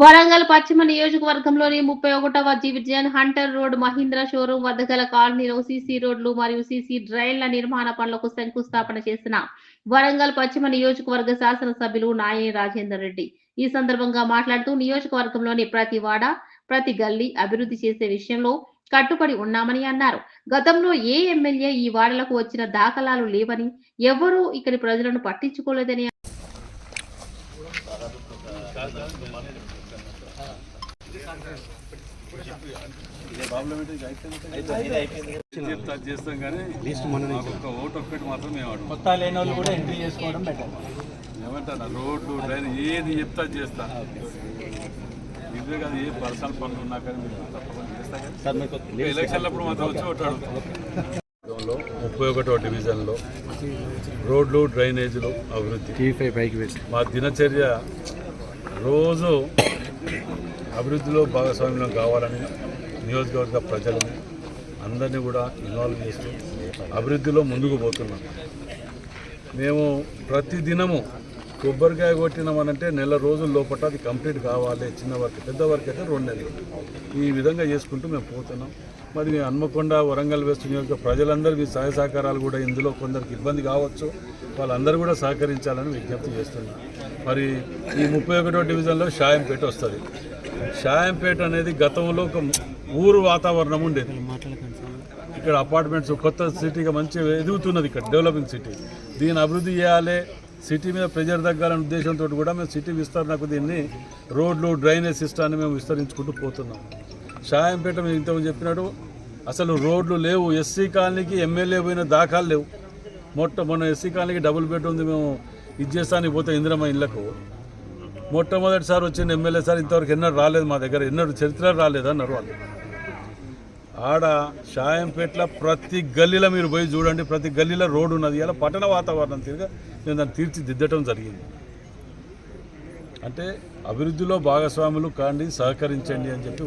వరంగల్ పశ్చిమ నియోజకవర్గంలోని 31వ division hunter road Mahindra showroom వద్ద గల కాలనీలో సీసీ రోడ్లు మరియు సీసీ డ్రైన్ల నిర్మాణ పనులకు శంకుస్థాపన చేసిన వరంగల్ పశ్చిమ నియోజకవర్గ శాసనసభ్యులు నాయని రాజేందర్ రెడ్డి ఈ సందర్భంగా మాట్లాడుతూ నియోజకవర్గంలోని ప్రతి వాడ ప్రతి గల్లీ అభివృద్ధి చేసే విషయంలో కట్టుబడి ఉన్నామని అన్నారు. గతంలో ఏ ఎమ్మెల్యే ఈ వాడలకు వచ్చిన దాఖలాలు లేవని, ఎవరూ ఇక్కడి ప్రజలను పట్టించుకోలేదని చేస్తాం కానీ ఒక ఓటు ఒక్కటి మాత్రం మేము కొత్త లేని వాళ్ళు కూడా ఎంట్రీ చేసుకోవడం బెటర్. ఏమంటారు రోడ్లు డ్రైన్ ఏది చెప్తా చేస్తా ఇదే కాదు. ఏ పర్సనల్ పనులు ఉన్నా కానీ మీరు తప్పకుండా చేస్తా కానీ ఎలక్షన్లప్పుడు మాత్రం వచ్చి ఓటు అడుగుతాం. 31వ డివిజన్లో రోడ్లు డ్రైనేజీలు అభివృద్ధి మా దినచర్య రోజు అభివృద్ధిలో భాగస్వామ్యం కావాలని నియోజకవర్గ ప్రజలను అందరినీ కూడా ఇన్వాల్వ్ చేస్తూ అభివృద్ధిలో ముందుకు పోతున్నాం. మేము ప్రతిదినము కొబ్బరికాయ కొట్టినామనంటే నెల రోజుల లోపల అది కంప్లీట్ కావాలి. చిన్న వర్క్ పెద్ద వర్క్ అయితే 2 నెలలు. ఈ విధంగా చేసుకుంటూ మేము పోతున్నాం. మరి హన్మకొండ వరంగల్ వెస్ట్ నియోజక ప్రజలందరూ మీ సహాయ సహకారాలు కూడా ఇందులో కొందరికి ఇబ్బంది కావచ్చు, వాళ్ళందరూ కూడా సహకరించాలని విజ్ఞప్తి చేస్తున్నాం. మరి ఈ 31వ డివిజన్లో షాయంపేట వస్తుంది. షాయంపేట అనేది గతంలో ఒక ఊరు వాతావరణం ఉండేది. ఇక్కడ అపార్ట్మెంట్స్ కొత్త సిటీగా మంచి ఎదుగుతున్నది. ఇక్కడ డెవలపింగ్ సిటీ. దీన్ని అభివృద్ధి చేయాలి, సిటీ మీద ప్రెజర్ తగ్గాలనే ఉద్దేశంతో కూడా మేము సిటీ విస్తరణకు దీన్ని రోడ్లు డ్రైనేజ్ సిస్టాన్ని మేము విస్తరించుకుంటూ పోతున్నాం. షాయంపేట మేము ఇంతకుముందు చెప్పినట్టు అసలు రోడ్లు లేవు. ఎస్సీ కాలనీకి ఎమ్మెల్యే పోయిన దాఖలు లేవు. మొన్న ఎస్సీ కాలనీకి డబుల్ బెడ్రూమ్ మేము ఇచ్చేస్తానికి పోతే ఇందిరమ్మ ఇళ్లకు మొట్టమొదటిసారి వచ్చిన ఎమ్మెల్యే సార్ ఇంతవరకు ఎన్నడూ రాలేదు, మా దగ్గర ఎన్నడూ చరిత్ర రాలేదు అన్నారు వాళ్ళు. ఆడ షాయంపేటలో ప్రతి గల్లీలో మీరు పోయి చూడండి, ప్రతి గల్లీలో రోడ్డు ఉన్నది. ఇలా పట్టణ వాతావరణం తిరిగా నేను దాన్ని తీర్చిదిద్దటం జరిగింది. అంటే అభివృద్ధిలో భాగస్వాములు కాండి, సహకరించండి అని చెప్పి